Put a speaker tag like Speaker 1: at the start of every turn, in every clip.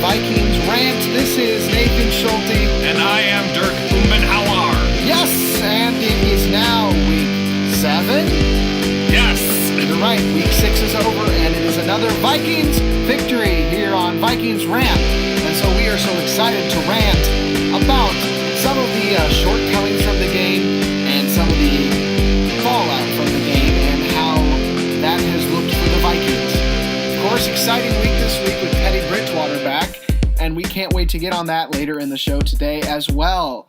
Speaker 1: Vikings Rant. This is Nathan Schulte.
Speaker 2: And I am Dirk Umbenhauer.
Speaker 1: Yes, and it is now week 7.
Speaker 2: Yes.
Speaker 1: You're right, week 6 is over, and it is another Vikings victory here on Vikings Rant. And so we are so excited to rant about some of the shortcomings from the game and some of the fallout from the game and how that has looked for the Vikings. Of course, exciting week this week with Teddy Bridgewater back, and we can't wait to get on that later in the show today as well.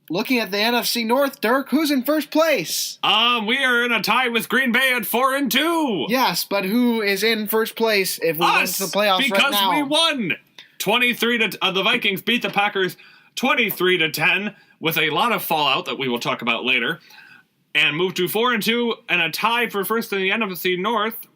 Speaker 1: Looking at the NFC North, Dirk, who's in first place?
Speaker 2: We are in a tie with Green Bay at 4-2.
Speaker 1: Yes, but who is in first place if we went to the playoffs right now?
Speaker 2: Because we won. The Vikings beat the Packers 23-10 with a lot of fallout that we will talk about later, and moved to 4-2 and a tie for first in the NFC North,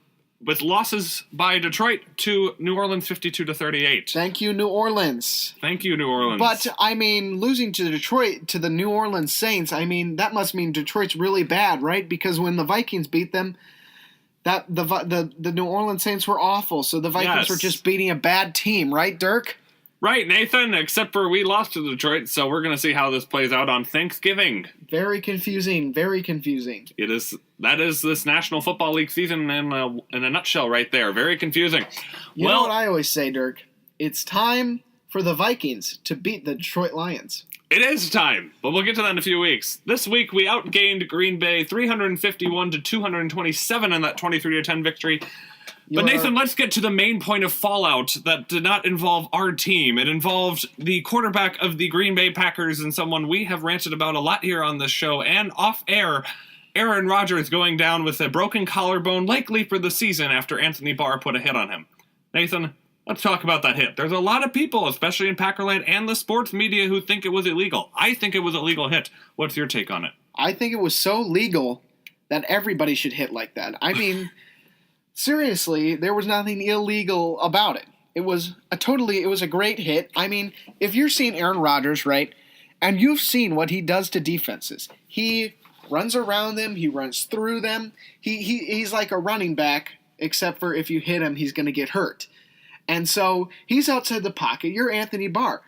Speaker 2: with losses by Detroit to New Orleans 52-38.
Speaker 1: Thank you, New Orleans.
Speaker 2: Thank you, New Orleans.
Speaker 1: But, losing to Detroit, to the New Orleans Saints, that must mean Detroit's really bad, right? Because when the Vikings beat them, the New Orleans Saints were awful, so the Vikings were just beating a bad team, right, Dirk?
Speaker 2: Right, Nathan, except for we lost to Detroit, so we're going to see how this plays out on Thanksgiving.
Speaker 1: Very confusing, very confusing.
Speaker 2: That is this National Football League season in a nutshell right there. Very confusing.
Speaker 1: You know what I always say, Dirk? It's time for the Vikings to beat the Detroit Lions.
Speaker 2: It is time, but we'll get to that in a few weeks. This week, we outgained Green Bay 351-227 in that 23-10 victory. But Nathan, let's get to the main point of fallout that did not involve our team. It involved the quarterback of the Green Bay Packers and someone we have ranted about a lot here on this show and off air, Aaron Rodgers, going down with a broken collarbone, likely for the season after Anthony Barr put a hit on him. Nathan, let's talk about that hit. There's a lot of people, especially in Packerland and the sports media, who think it was illegal. I think it was a legal hit. What's your take on it? I think it was so legal that everybody should hit like that.
Speaker 1: Seriously, there was nothing illegal about it. It was a great hit. If you're seeing Aaron Rodgers, right, and you've seen what he does to defenses, he runs around them, he runs through them. He's like a running back, except for if you hit him, he's going to get hurt. And so he's outside the pocket. You're Anthony Barr.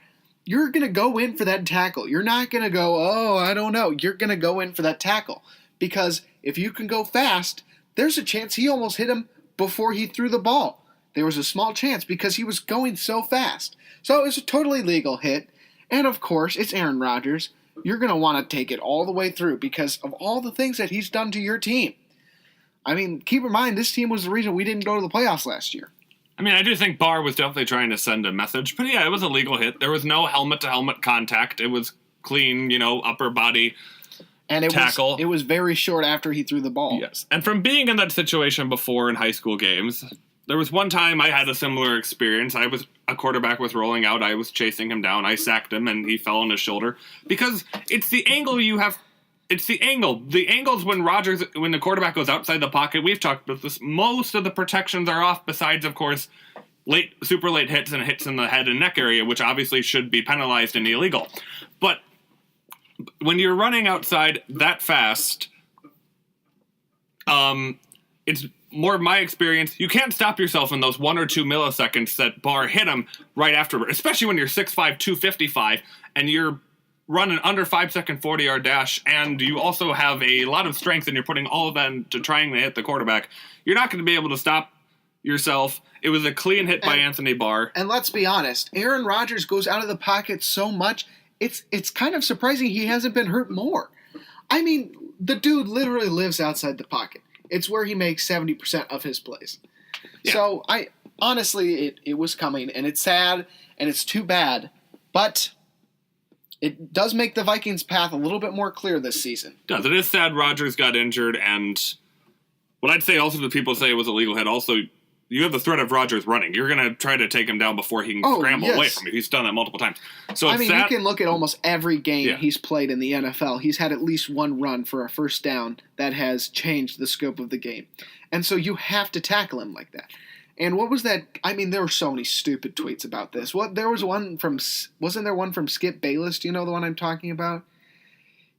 Speaker 1: You're going to go in for that tackle. You're not going to go, I don't know. You're going to go in for that tackle. Because if you can go fast, there's a chance he almost hit him before he threw the ball. There was a small chance because he was going so fast. So it was a totally legal hit. And of course, it's Aaron Rodgers. You're going to want to take it all the way through because of all the things that he's done to your team. Keep in mind, this team was the reason we didn't go to the playoffs last year.
Speaker 2: I do think Barr was definitely trying to send a message. But yeah, it was a legal hit. There was no helmet-to-helmet contact. It was clean, upper body
Speaker 1: and
Speaker 2: tackle.
Speaker 1: It was very short after he threw the ball.
Speaker 2: Yes. And from being in that situation before in high school games, there was one time I had a similar experience. A quarterback was rolling out. I was chasing him down. I sacked him, and he fell on his shoulder. Because it's the angle you have. It's the angle. The angles when the quarterback goes outside the pocket, we've talked about this, most of the protections are off besides, of course, super late hits and hits in the head and neck area, which obviously should be penalized and illegal. But when you're running outside that fast, it's more of my experience. You can't stop yourself in those 1 or 2 milliseconds that Barr hit him right afterward, especially when you're 6'5", 255, and you're running under 5-second 40-yard dash, and you also have a lot of strength, and you're putting all of that into trying to hit the quarterback. You're not going to be able to stop yourself. It was a clean hit by Anthony Barr.
Speaker 1: And let's be honest, Aaron Rodgers goes out of the pocket so much, it's kind of surprising he hasn't been hurt more. The dude literally lives outside the pocket. It's where he makes 70% of his plays. Yeah. So, honestly, it was coming, and it's sad, and it's too bad, but it does make the Vikings' path a little bit more clear this season.
Speaker 2: It does. It is sad Rodgers got injured, and what I'd say also to people say it was a legal hit, also, you have the threat of Rodgers running. You're going to try to take him down before he can scramble away from you. He's done that multiple times. So
Speaker 1: you can look at almost every game he's played in the NFL. He's had at least one run for a first down that has changed the scope of the game. And so you have to tackle him like that. And what was that? There were so many stupid tweets about this. Wasn't there one from Skip Bayless? Do you know the one I'm talking about?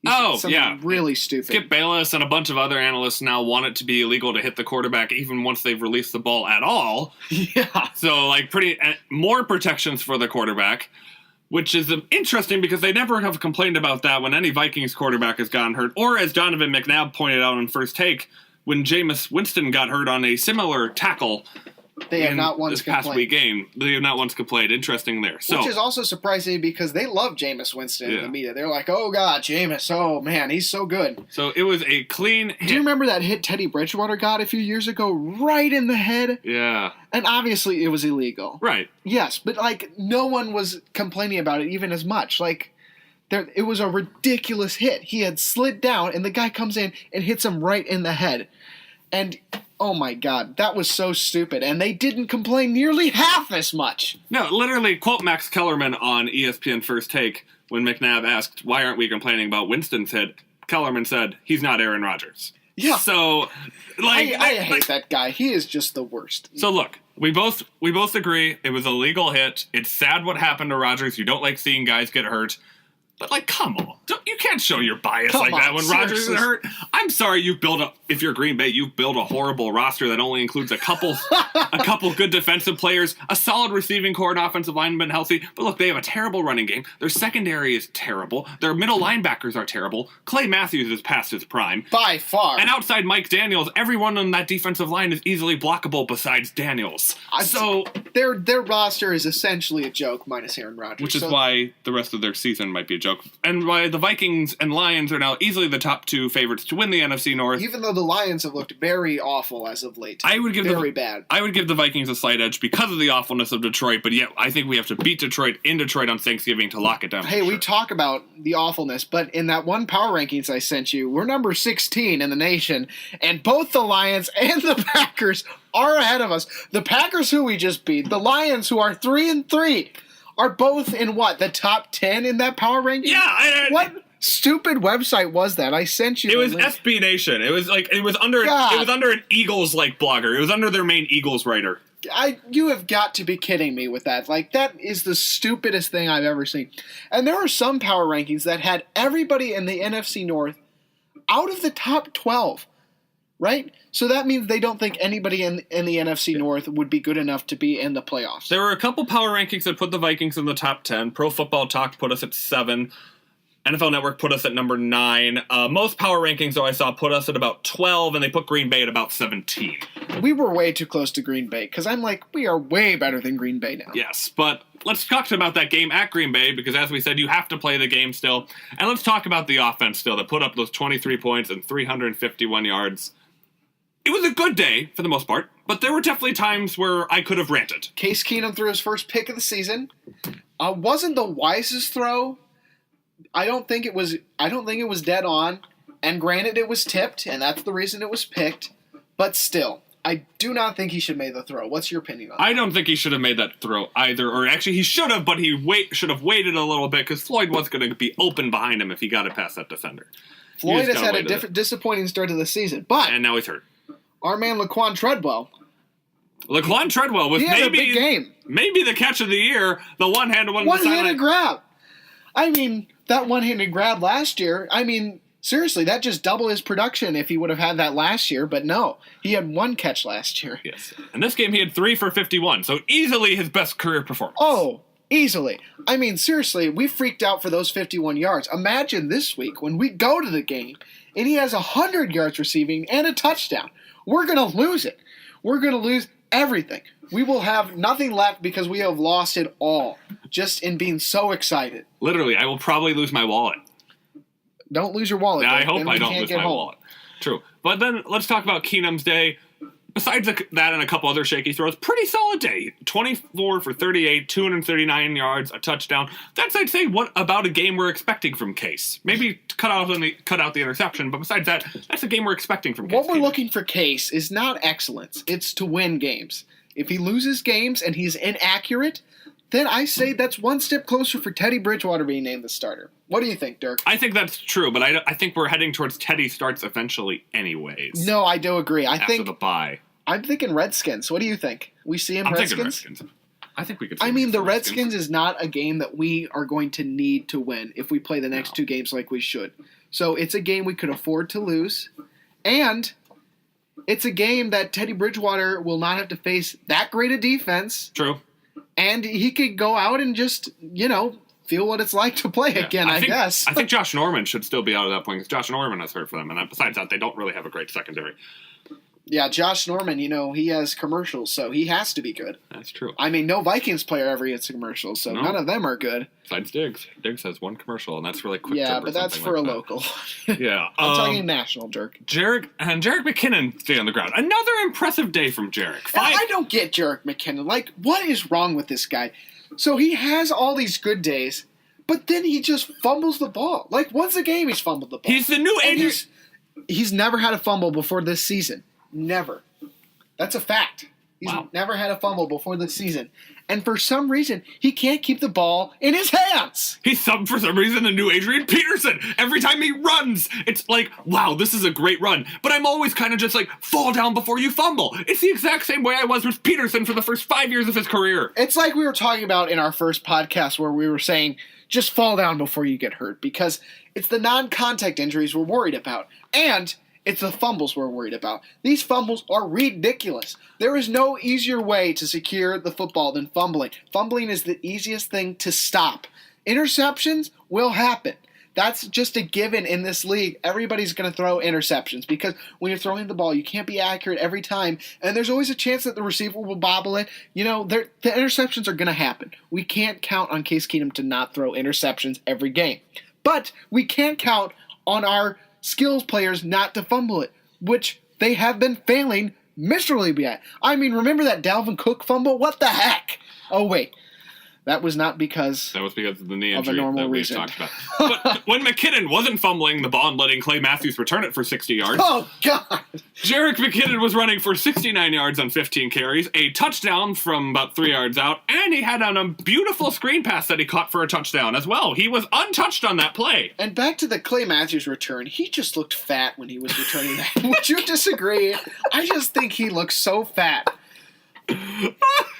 Speaker 1: Really stupid.
Speaker 2: Skip Bayless and a bunch of other analysts now want it to be illegal to hit the quarterback even once they've released the ball at all.
Speaker 1: Yeah.
Speaker 2: So, more protections for the quarterback, which is interesting because they never have complained about that when any Vikings quarterback has gotten hurt. Or, as Donovan McNabb pointed out on First Take, when Jameis Winston got hurt on a similar tackle.
Speaker 1: They have not once complained.
Speaker 2: This past week game, they have not once complained. Interesting there.
Speaker 1: Which is also surprising because they love Jameis Winston in the media. They're like, oh, God, Jameis, oh, man, he's so good.
Speaker 2: So it was a clean hit.
Speaker 1: Do you remember that hit Teddy Bridgewater got a few years ago right in the head?
Speaker 2: Yeah.
Speaker 1: And obviously it was illegal.
Speaker 2: Right.
Speaker 1: Yes, but, no one was complaining about it even as much. It was a ridiculous hit. He had slid down, and the guy comes in and hits him right in the head. And... oh my God, that was so stupid, and they didn't complain nearly half as much.
Speaker 2: No, literally, quote Max Kellerman on ESPN First Take when McNabb asked, why aren't we complaining about Winston's hit? Kellerman said, he's not Aaron Rodgers.
Speaker 1: Yeah.
Speaker 2: So,
Speaker 1: I hate that guy. He is just the worst.
Speaker 2: So look, we both agree it was a legal hit. It's sad what happened to Rodgers. You don't like seeing guys get hurt. But, come on. You can't show your bias that when Rodgers is hurt. I'm sorry if you're Green Bay, you've built a horrible roster that only includes a couple good defensive players, a solid receiving core and offensive lineman healthy. But look, they have a terrible running game. Their secondary is terrible. Their middle linebackers are terrible. Clay Matthews is past his prime.
Speaker 1: By far.
Speaker 2: And outside Mike Daniels, everyone on that defensive line is easily blockable besides Daniels. So
Speaker 1: their roster is essentially a joke minus Aaron Rodgers.
Speaker 2: Which is why the rest of their season might be a joke. And why the Vikings and Lions are now easily the top two favorites to win the NFC North.
Speaker 1: Even though the Lions have looked very awful as of late. Bad.
Speaker 2: I would give the Vikings a slight edge because of the awfulness of Detroit, but yet I think we have to beat Detroit in Detroit on Thanksgiving to lock it down.
Speaker 1: Hey, we talk about the awfulness, but in that one power rankings I sent you, we're number 16 in the nation, and both the Lions and the Packers are ahead of us. The Packers, who we just beat, the Lions, who are 3-3, are both in the top 10 in that power ranking?
Speaker 2: Yeah.
Speaker 1: What stupid website was that? I sent you.
Speaker 2: It was SB Nation. It was under an Eagles blogger. It was under their main Eagles writer.
Speaker 1: You have got to be kidding me with that. That is the stupidest thing I've ever seen. And there are some power rankings that had everybody in the NFC North out of the top 12. Right? So that means they don't think anybody in the NFC North would be good enough to be in the playoffs.
Speaker 2: There were a couple power rankings that put the Vikings in the top 10. Pro Football Talk put us at 7. NFL Network put us at number 9. Most power rankings, though, I saw put us at about 12, and they put Green Bay at about 17.
Speaker 1: We were way too close to Green Bay, because I'm we are way better than Green Bay now.
Speaker 2: Yes, but let's talk about that game at Green Bay, because as we said, you have to play the game still. And let's talk about the offense still that put up those 23 points and 351 yards. It was a good day, for the most part, but there were definitely times where I could have ranted.
Speaker 1: Case Keenum threw his first pick of the season. Wasn't the wisest throw. I don't think it was dead on. And granted, it was tipped, and that's the reason it was picked. But still, I do not think he should have made the throw. What's your opinion on that?
Speaker 2: I don't think he should have made that throw either. Or actually, he should have, but he should have waited a little bit, because Floyd was going to be open behind him if he got it past that defender.
Speaker 1: Floyd has had a disappointing start to the season. And
Speaker 2: now he's hurt.
Speaker 1: Our man Laquan Treadwell.
Speaker 2: Laquan Treadwell was
Speaker 1: a big game.
Speaker 2: Maybe the catch of the year, the one-handed one.
Speaker 1: One-handed grab. I mean, that one-handed grab last year, seriously, that just doubled his production if he would have had that last year, but no. He had one catch last year.
Speaker 2: Yes. And this game he had 3 for 51, so easily his best career performance.
Speaker 1: Oh, easily. Seriously, we freaked out for those 51 yards. Imagine this week when we go to the game and he has 100 yards receiving and a touchdown. We're going to lose it. We're going to lose everything. We will have nothing left because we have lost it all just in being so excited.
Speaker 2: Literally, I will probably lose my wallet.
Speaker 1: Don't lose your wallet.
Speaker 2: Yeah, I hope I don't lose my wallet. True. But then let's talk about Keenum's day. Besides that and a couple other shaky throws, pretty solid day. 24 for 38, 239 yards, a touchdown. That's, I'd say, what about a game we're expecting from Case. Maybe cut out the interception, but besides that, that's a game we're expecting from Case.
Speaker 1: What we're looking for Case is not excellence. It's to win games. If he loses games and he's inaccurate, then I say that's one step closer for Teddy Bridgewater being named the starter. What do you think, Dirk?
Speaker 2: I think that's true, but I think we're heading towards Teddy starts eventually anyways.
Speaker 1: No, I do agree.
Speaker 2: After the bye.
Speaker 1: I'm thinking Redskins. What do you think? We see him Redskins?
Speaker 2: I'm thinking Redskins. I think we could see
Speaker 1: the Redskins is not a game that we are going to need to win if we play the next two games like we should. So it's a game we could afford to lose. And it's a game that Teddy Bridgewater will not have to face that great a defense.
Speaker 2: True.
Speaker 1: And he could go out and just, feel what it's like to play again, I guess.
Speaker 2: I think Josh Norman should still be out at that point because Josh Norman has hurt for them. And besides that, they don't really have a great secondary.
Speaker 1: Yeah, Josh Norman, he has commercials, so he has to be good.
Speaker 2: That's true.
Speaker 1: I mean, no Vikings player ever gets commercials, so none of them are good.
Speaker 2: Besides Diggs. Diggs has one commercial, and that's really quick.
Speaker 1: Yeah, but that's for a local.
Speaker 2: Yeah.
Speaker 1: I'm talking national, Jerk.
Speaker 2: Jerick McKinnon stay on the ground. Another impressive day from Jerick.
Speaker 1: I don't get Jerick McKinnon. Like, what is wrong with this guy? So he has all these good days, but then he just fumbles the ball. Like, once a game he's fumbled the ball.
Speaker 2: He's the new Adrian.
Speaker 1: He's never had a fumble before this season. Never. That's a fact. He's never had a fumble before this season. And for some reason, he can't keep the ball in his hands.
Speaker 2: He's for some reason, the new Adrian Peterson. Every time he runs, it's like, wow, this is a great run. But I'm always kind of just like, fall down before you fumble. It's the exact same way I was with Peterson for the first 5 years of his career.
Speaker 1: It's like we were talking about in our first podcast where we were saying, just fall down before you get hurt. Because it's the non-contact injuries we're worried about. And it's the fumbles we're worried about. These fumbles are ridiculous. There is no easier way to secure the football than fumbling. Fumbling is the easiest thing to stop. Interceptions will happen. That's just a given in this league. Everybody's going to throw interceptions because when you're throwing the ball, you can't be accurate every time, and there's always a chance that the receiver will bobble it. The interceptions are going to happen. We can't count on Case Keenum to not throw interceptions every game. But we can't count on our skills players not to fumble it, which they have been failing miserably at. I mean, remember that Dalvin Cook fumble? What the heck? Oh, wait. That was not because...
Speaker 2: That was because of the knee injury
Speaker 1: of a normal
Speaker 2: that we've
Speaker 1: reason.
Speaker 2: talked about. But when McKinnon wasn't fumbling the ball and letting Clay Matthews return it for 60 yards...
Speaker 1: Oh, God!
Speaker 2: Jerick McKinnon was running for 69 yards on 15 carries, a touchdown from about 3 yards out, and he had on a beautiful screen pass that he caught for a touchdown as well. He was untouched on that play.
Speaker 1: And back to the Clay Matthews return, he just looked fat when he was returning that. Would you disagree? I just think he looks so fat.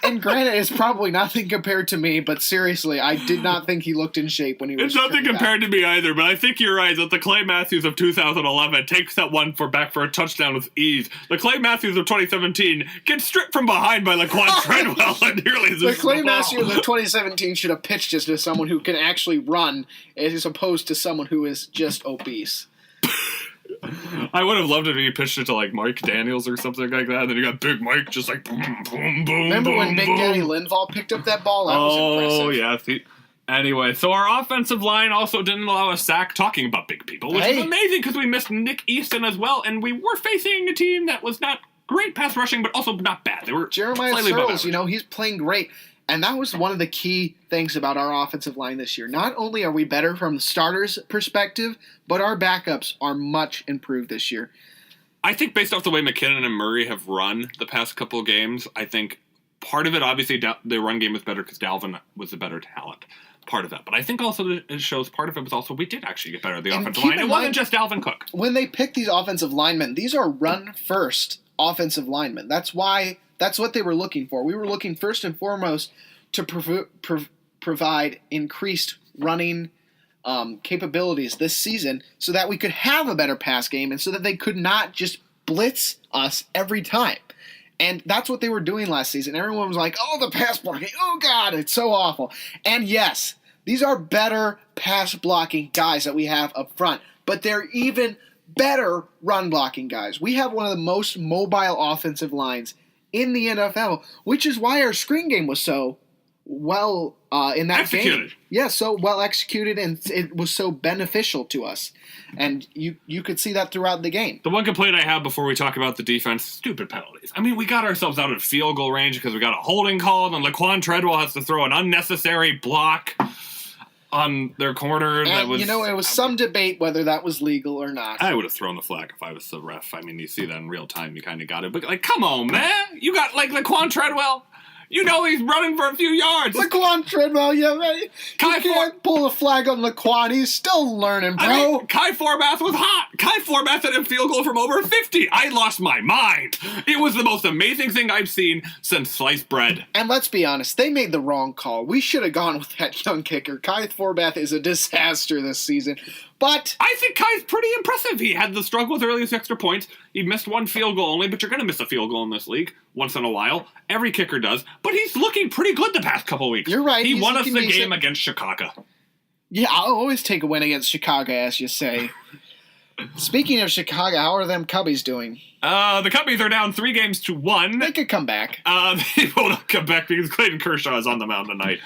Speaker 1: And granted, it's probably nothing compared to me, but seriously, I did not think he looked in shape when he was.
Speaker 2: It's nothing compared to me either, but I think you're right that the Clay Matthews of 2011 takes that one back for a touchdown with ease. The Clay Matthews of 2017 gets stripped from behind by Laquan Treadwell and nearly loses
Speaker 1: the Clay
Speaker 2: the
Speaker 1: Matthews
Speaker 2: ball.
Speaker 1: of 2017 should have pitched it to someone who can actually run, as opposed to someone who is just obese.
Speaker 2: I would have loved it if he pitched it to like Mike Daniels or something like that. And then you got Big Mike just like boom, boom, boom.
Speaker 1: Remember
Speaker 2: boom,
Speaker 1: when Big
Speaker 2: boom.
Speaker 1: Daddy Linval picked up that ball? That was impressive.
Speaker 2: Yeah. Anyway, so our offensive line also didn't allow a sack. Talking about big people, which is amazing because we missed Nick Easton as well, and we were facing a team that was not great pass rushing, but also not bad. They were
Speaker 1: Jeremiah Searles. He's playing great. And that was one of the key things about our offensive line this year. Not only are we better from the starters' perspective, but our backups are much improved this year.
Speaker 2: I think based off the way McKinnon and Murray have run the past couple of games, I think part of it, obviously, the run game was better because Dalvin was the better talent. Part of that. But I think also it shows part of it was also we did actually get better at the offensive line. It wasn't just Dalvin Cook.
Speaker 1: When they pick these offensive linemen, these are run-first offensive linemen. That's what they were looking for. We were looking first and foremost to provide increased running capabilities this season so that we could have a better pass game and so that they could not just blitz us every time. And that's what they were doing last season. Everyone was like, oh, the pass blocking. Oh, God, it's so awful. And yes, these are better pass blocking guys that we have up front, but they're even better run blocking guys. We have one of the most mobile offensive lines in the NFL, which is why our screen game was so well in that game. Yeah, so well executed, and it was so beneficial to us. And you could see that throughout the game.
Speaker 2: The one complaint I have before we talk about the defense, stupid penalties. I mean, we got ourselves out of field goal range because we got a holding call, and Laquan Treadwell has to throw an unnecessary block on their corner.
Speaker 1: And, it was some debate whether that was legal or not.
Speaker 2: I would have thrown the flag if I was the ref. I mean, you see that in real time. You kind of got it. But, come on, man. You got, Laquan Treadwell. He's running for a few yards.
Speaker 1: Laquan Treadwell, yeah, right. You can't pull a flag on Laquan. He's still learning, bro.
Speaker 2: I mean, Kai Forbath was hot. Kai Forbath had a field goal from over 50. I lost my mind. It was the most amazing thing I've seen since sliced bread.
Speaker 1: And let's be honest, they made the wrong call. We should have gone with that young kicker. Kai Forbath is a disaster this season. But
Speaker 2: I think Kai's pretty impressive. He had the struggle with earliest extra points. He missed one field goal only, but you're going to miss a field goal in this league once in a while. Every kicker does. But he's looking pretty good the past couple weeks.
Speaker 1: You're right.
Speaker 2: He won us the game against Chicago.
Speaker 1: Yeah, I'll always take a win against Chicago, as you say. Speaking of Chicago, how are them Cubbies doing?
Speaker 2: The Cubbies are down 3-1.
Speaker 1: They could come back.
Speaker 2: They will not come back because Clayton Kershaw is on the mound tonight.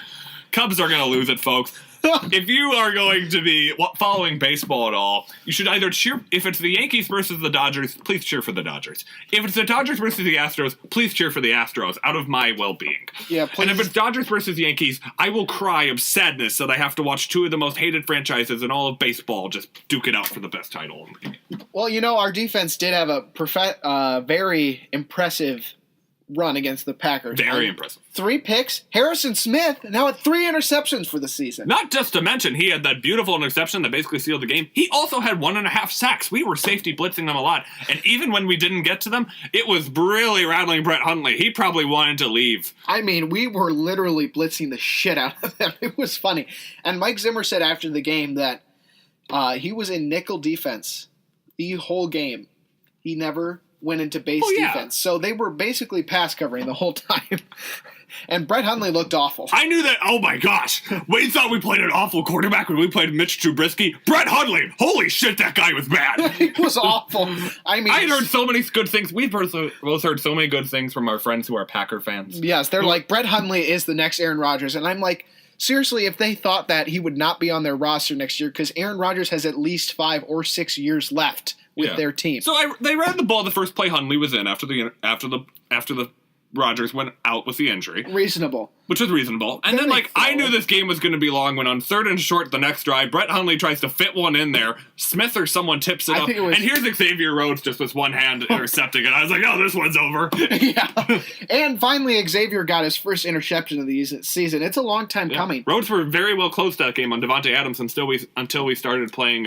Speaker 2: Cubs are going to lose it, folks. If you are going to be following baseball at all, you should either cheer. If it's the Yankees versus the Dodgers, please cheer for the Dodgers. If it's the Dodgers versus the Astros, please cheer for the Astros out of my well-being.
Speaker 1: Yeah, please.
Speaker 2: And if it's Dodgers versus Yankees, I will cry of sadness that I have to watch two of the most hated franchises in all of baseball just duke it out for the best title.
Speaker 1: Well, our defense did have a very impressive run against the Packers.
Speaker 2: Very impressive.
Speaker 1: 3 picks. Harrison Smith now had 3 interceptions for the season.
Speaker 2: Not just to mention, he had that beautiful interception that basically sealed the game. He also had 1.5 sacks. We were safety blitzing them a lot. And even when we didn't get to them, it was really rattling Brett Hundley. He probably wanted to leave.
Speaker 1: I mean, we were literally blitzing the shit out of them. It was funny. And Mike Zimmer said after the game that he was in nickel defense the whole game. He never went into base defense. So they were basically pass covering the whole time. And Brett Hundley looked awful.
Speaker 2: I knew that. Oh my gosh. We thought we played an awful quarterback when we played Mitch Trubisky. Brett Hundley. Holy shit, that guy was bad.
Speaker 1: He was awful. I mean,
Speaker 2: I heard so many good things. We've both heard so many good things from our friends who are Packer fans.
Speaker 1: Yes, they're like, Brett Hundley is the next Aaron Rodgers. And I'm like, seriously, if they thought that he would not be on their roster next year, because Aaron Rodgers has at least 5 or 6 years left with their team.
Speaker 2: So they ran the ball the first play Hundley was in after the Rodgers went out with the injury.
Speaker 1: Reasonable.
Speaker 2: Which was reasonable. And then, I knew this game was going to be long when on 3rd and short the next drive, Brett Hundley tries to fit one in there. Smith or someone tips it up. And here's Xavier Rhodes just with one hand intercepting it. I was like, oh, this one's over.
Speaker 1: Yeah. And finally, Xavier got his first interception of the season. It's a long time coming.
Speaker 2: Rhodes were very well close to that game on Devontae Adams until we started playing,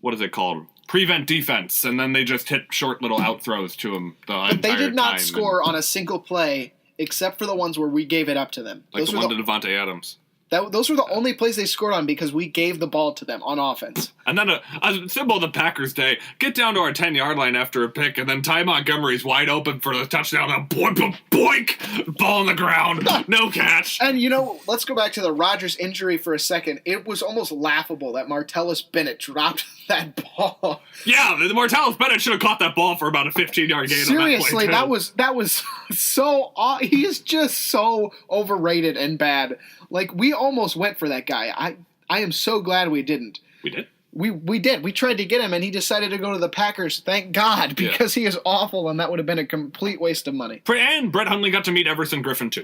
Speaker 2: what is it called? Prevent defense, and then they just hit short little out throws to him the entire time.
Speaker 1: But they did not score on a single play, except for the ones where we gave it up to them.
Speaker 2: Like the one to Devontae Adams.
Speaker 1: Those were the only plays they scored on because we gave the ball to them on offense.
Speaker 2: And then a symbol of the Packers day, get down to our 10-yard line after a pick, and then Ty Montgomery's wide open for the touchdown. And boink, ball on the ground, no catch.
Speaker 1: And, let's go back to the Rodgers injury for a second. It was almost laughable that Martellus Bennett dropped that ball.
Speaker 2: Yeah, the Martellus Bennett should have caught that ball for about a 15-yard gain.
Speaker 1: Seriously,
Speaker 2: on that play too.
Speaker 1: that was so he is just so overrated and bad. Like, we almost went for that guy. I am so glad we didn't.
Speaker 2: We did?
Speaker 1: We did. We tried to get him, and he decided to go to the Packers. Thank God, because he is awful, and that would have been a complete waste of money.
Speaker 2: And Brett Hundley got to meet Everson Griffin, too.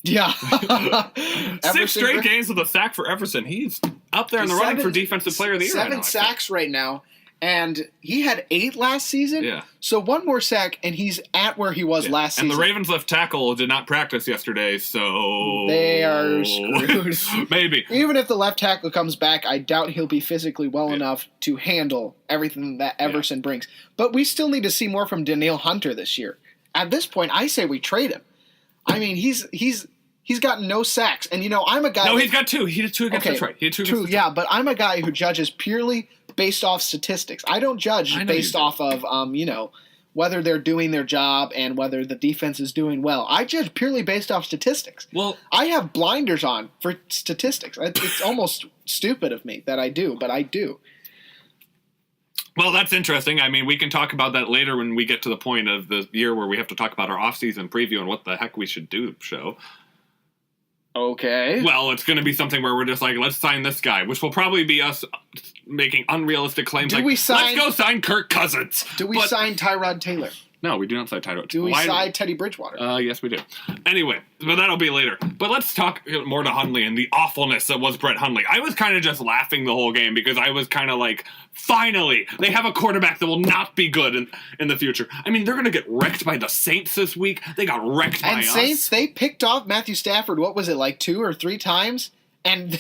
Speaker 1: Yeah.
Speaker 2: 6 straight games with a sack for Everson. He's up there in the running for Defensive Player of the Year.
Speaker 1: 7 sacks right now. And he had 8 last season.
Speaker 2: Yeah.
Speaker 1: So one more sack, and he's at where he was last season.
Speaker 2: And the Ravens left tackle did not practice yesterday, so
Speaker 1: they are screwed.
Speaker 2: Maybe.
Speaker 1: Even if the left tackle comes back, I doubt he'll be physically well enough to handle everything that Everson brings. But we still need to see more from Danielle Hunter this year. At this point, I say we trade him. I mean, he's gotten no sacks, and I'm a guy.
Speaker 2: No, he's got 2. He did 2 against Detroit. He had 2 against Detroit.
Speaker 1: Yeah, but I'm a guy who judges purely based off statistics. I don't judge based off of whether they're doing their job and whether the defense is doing well. I judge purely based off statistics.
Speaker 2: Well,
Speaker 1: I have blinders on for statistics. It's almost stupid of me that I do, but I do.
Speaker 2: Well, that's interesting. I mean, we can talk about that later when we get to the point of the year where we have to talk about our off-season preview and what the heck we should do show.
Speaker 1: Okay.
Speaker 2: Well, it's going to be something where we're just like, let's sign this guy, which will probably be us making unrealistic claims. Let's go sign Kirk Cousins.
Speaker 1: Do we sign Tyrod Taylor?
Speaker 2: No, we do not sign Tyrod.
Speaker 1: Do we sign Teddy Bridgewater?
Speaker 2: Yes, we do. Anyway, but that'll be later. But let's talk more to Hundley and the awfulness that was Brett Hundley. I was kind of just laughing the whole game because I was kind of like, finally, they have a quarterback that will not be good in the future. I mean, they're going to get wrecked by the Saints this week. They got wrecked by us.
Speaker 1: And Saints, they picked off Matthew Stafford, what was it, like 2 or 3 times? And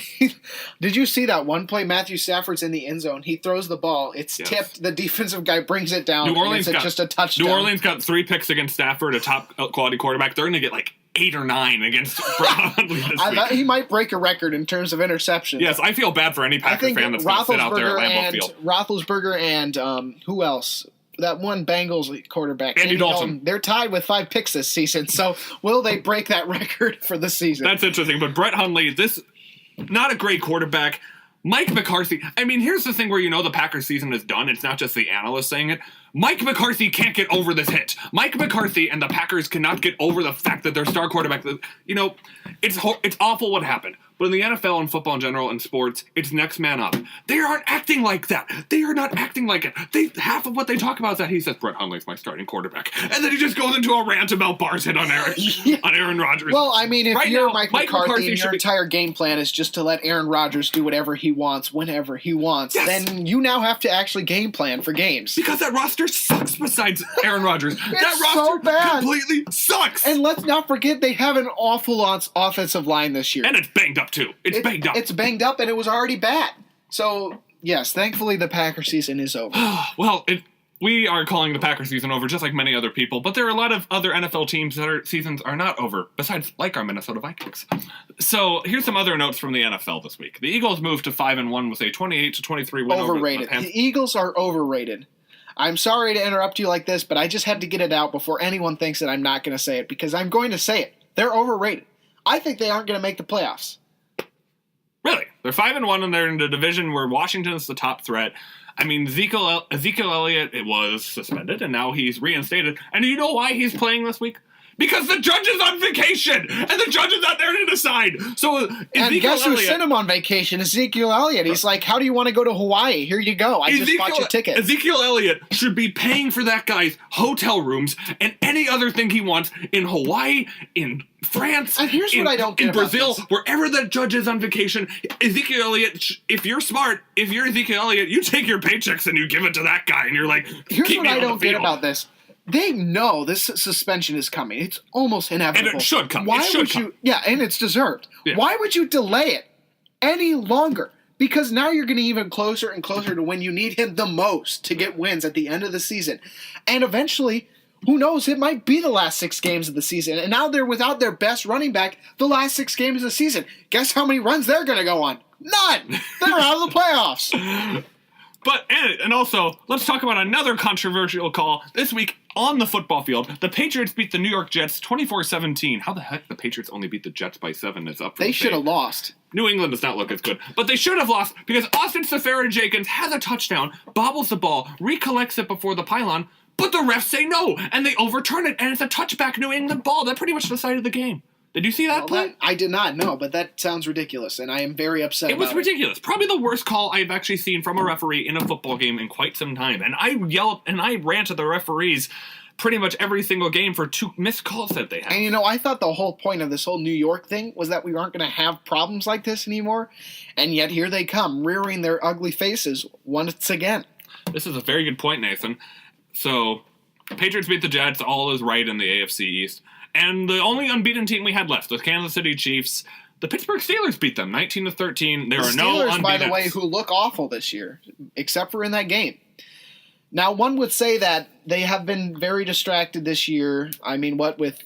Speaker 1: did you see that one play? Matthew Stafford's in the end zone. He throws the ball. It's tipped. The defensive guy brings it down. Just a touchdown.
Speaker 2: New Orleans got 3 picks against Stafford, a top quality quarterback. They're going to get like 8 or 9 against Brett Hundley this week.
Speaker 1: He might break a record in terms of interceptions.
Speaker 2: Yes, I feel bad for any Packer fan that's going to sit out there at Lambeau Field.
Speaker 1: Roethlisberger and who else? That one Bengals quarterback,
Speaker 2: Andy Dalton.
Speaker 1: They're tied with 5 picks this season. So will they break that record for the season?
Speaker 2: That's interesting. But Brett Hundley, not a great quarterback. Mike McCarthy. I mean, here's the thing where the Packers season is done. It's not just the analysts saying it. Mike McCarthy can't get over this hit. Mike McCarthy and the Packers cannot get over the fact that their star quarterback, it's awful what happened. But in the NFL and football in general and sports, it's next man up. They aren't acting like that. They are not acting like it. Half of what they talk about is that he says, Brett Hundley's my starting quarterback. And then he just goes into a rant about bars hit on Aaron Rodgers.
Speaker 1: Well, I mean, if you're Mike McCarthy and your
Speaker 2: be...
Speaker 1: entire game plan is just to let Aaron Rodgers do whatever he wants, whenever he wants,
Speaker 2: yes.
Speaker 1: then you now have to actually game plan for games.
Speaker 2: Because that roster sucks besides Aaron Rodgers. That roster
Speaker 1: so bad.
Speaker 2: Completely sucks.
Speaker 1: And let's not forget they have an awful offensive line this year.
Speaker 2: And it's banged up, too. It's banged up.
Speaker 1: It's banged up, and it was already bad. So, yes, thankfully the Packer season is over.
Speaker 2: Well, we are calling the Packer season over just like many other people, but there are a lot of other NFL teams that seasons are not over, besides like our Minnesota Vikings. So here's some other notes from the NFL this week. The Eagles moved to 5-1 with a 28-23 win
Speaker 1: overrated.
Speaker 2: over the
Speaker 1: The Eagles are overrated. I'm sorry to interrupt you like this, but I just had to get it out before anyone thinks that I'm not going to say it, because I'm going to say it. They're overrated. I think they aren't going to make the playoffs.
Speaker 2: Really? They're 5-1 and they're in the division where Washington's the top threat. I mean, Ezekiel Elliott, it was suspended, and now he's reinstated. And do you know why he's playing this week? Because the judge is on vacation, and the judge is out there to decide. So
Speaker 1: and guess who sent him on vacation? Ezekiel Elliott. He's like, how do you want to go to Hawaii? Here you go. I just bought you a ticket.
Speaker 2: Ezekiel Elliott should be paying for that guy's hotel rooms and any other thing he wants in Hawaii, in France,
Speaker 1: and here's what I don't get
Speaker 2: in Brazil,
Speaker 1: about this.
Speaker 2: Wherever the judge is on vacation. Ezekiel Elliott, if you're smart, if you're Ezekiel Elliott, you take your paychecks and you give it to that guy, and you're like,
Speaker 1: here's
Speaker 2: keep
Speaker 1: what
Speaker 2: me
Speaker 1: I
Speaker 2: on
Speaker 1: don't
Speaker 2: the
Speaker 1: get
Speaker 2: field.
Speaker 1: about this. They know this suspension is coming. It's almost inevitable.
Speaker 2: And it should come.
Speaker 1: Why would you? Yeah, and it's deserved. Yeah. Why would you delay it any longer? Because now you're getting even closer and closer to when you need him the most to get wins at the end of the season. And eventually, who knows, it might be the last 6 games of the season. And now they're without their best running back the last 6 games of the season. Guess how many runs they're going to go on? None! They're out of the playoffs.
Speaker 2: But, and also, let's talk about another controversial call. This week, on the football field, the Patriots beat the New York Jets 24-17. How the heck the Patriots only beat the Jets by 7 is up for
Speaker 1: They should have lost.
Speaker 2: New England does not look as good. But they should have lost because Austin Seferian-Jenkins has a touchdown, bobbles the ball, recollects it before the pylon, but the refs say no, and they overturn it, and it's a touchback New England ball. That pretty much decided the game. Did you see that play?
Speaker 1: I did not know, but that sounds ridiculous, and I am very upset about it.
Speaker 2: It was ridiculous. Probably the worst call I've actually seen from a referee in a football game in quite some time. And I yelled and I rant at the referees pretty much every single game for 2 missed calls that they had.
Speaker 1: And I thought the whole point of this whole New York thing was that we aren't going to have problems like this anymore, and yet here they come, rearing their ugly faces once again.
Speaker 2: This is a very good point, Nathan. So, Patriots beat the Jets, all is right in the AFC East. And the only unbeaten team we had left, the Kansas City Chiefs, the Pittsburgh Steelers beat them 19-13. There are no unbeaten.
Speaker 1: By the way, who look awful this year, except for in that game. Now, one would say that they have been very distracted this year. I mean, what with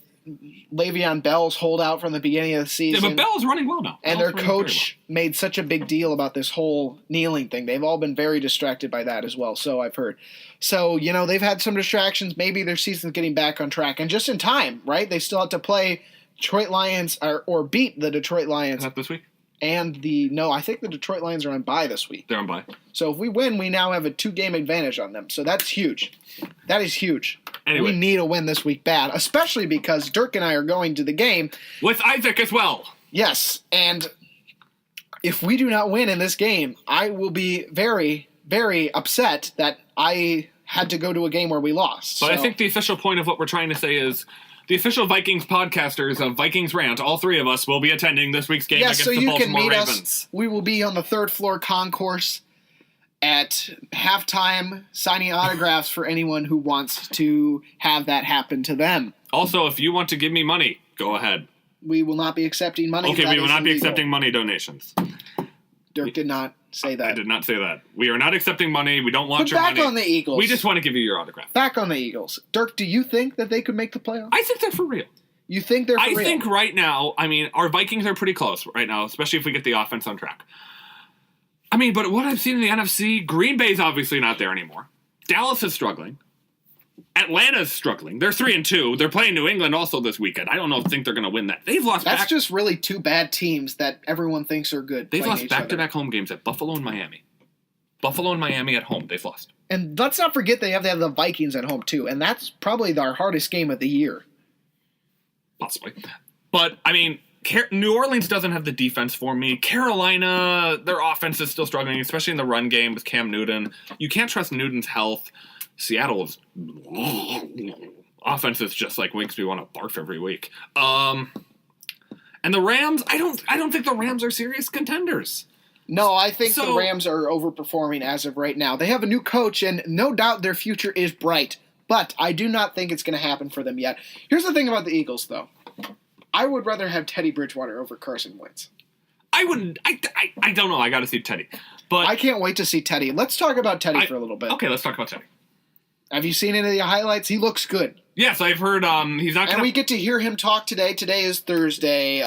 Speaker 1: Le'Veon Bell's holdout from the beginning of the season.
Speaker 2: Yeah, but Bell's running well now.
Speaker 1: And their coach made such a big deal about this whole kneeling thing. They've all been very distracted by that as well, so I've heard. So, they've had some distractions. Maybe their season's getting back on track. And just in time, right? They still have to play Detroit Lions or beat the Detroit Lions.
Speaker 2: Is that this week?
Speaker 1: And I think the Detroit Lions are on bye this week.
Speaker 2: They're on bye.
Speaker 1: So if we win, we now have a 2-game advantage on them. So that's huge. That is huge.
Speaker 2: Anyway.
Speaker 1: We need a win this week bad, especially because Dirk and I are going to the game.
Speaker 2: With Isaac as well.
Speaker 1: Yes, and if we do not win in this game, I will be very, very upset that I had to go to a game where we lost.
Speaker 2: But I think the official point of what we're trying to say is the official Vikings podcasters of Vikings Rant, all 3 of us, will be attending this week's game against the Baltimore Ravens.
Speaker 1: Us. We will be on the 3rd floor concourse at halftime signing autographs for anyone who wants to have that happen to them.
Speaker 2: Also, if you want to give me money, go ahead.
Speaker 1: We will not be accepting money.
Speaker 2: Okay, we will not be accepting money donations.
Speaker 1: Dirk did not say that.
Speaker 2: I did not say that. We are not accepting money. We don't want your money.
Speaker 1: Back on the Eagles.
Speaker 2: We just want to give you your autograph.
Speaker 1: Back on the Eagles. Dirk, do you think that they could make the playoffs?
Speaker 2: I think they're for real.
Speaker 1: You think they're for real?
Speaker 2: I think right now, our Vikings are pretty close right now, especially if we get the offense on track. But what I've seen in the NFC, Green Bay's obviously not there anymore. Dallas is struggling. Atlanta's struggling. They're 3-2. They're playing New England also this weekend. I don't think they're going to win that. They've lost
Speaker 1: That's just really two bad teams that everyone thinks are good.
Speaker 2: They've lost back-to-back home games at Buffalo and Miami. Buffalo and Miami at home. They've lost.
Speaker 1: And let's not forget they have to have the Vikings at home, too. And that's probably our hardest game of the year.
Speaker 2: Possibly. But, New Orleans doesn't have the defense for me. Carolina, their offense is still struggling, especially in the run game with Cam Newton. You can't trust Newton's health. Seattle's offense is just like makes me want to barf every week. And the Rams, I don't think the Rams are serious contenders.
Speaker 1: No, I think the Rams are overperforming as of right now. They have a new coach, and no doubt their future is bright. But I do not think it's going to happen for them yet. Here's the thing about the Eagles, though. I would rather have Teddy Bridgewater over Carson Wentz.
Speaker 2: I wouldn't. I don't know. I got to see Teddy. But
Speaker 1: I can't wait to see Teddy. Let's talk about Teddy for a little bit.
Speaker 2: Okay, let's talk about Teddy.
Speaker 1: Have you seen any of the highlights? He looks good.
Speaker 2: Yes, I've heard he's not going to...
Speaker 1: And we get to hear him talk today. Today is Thursday,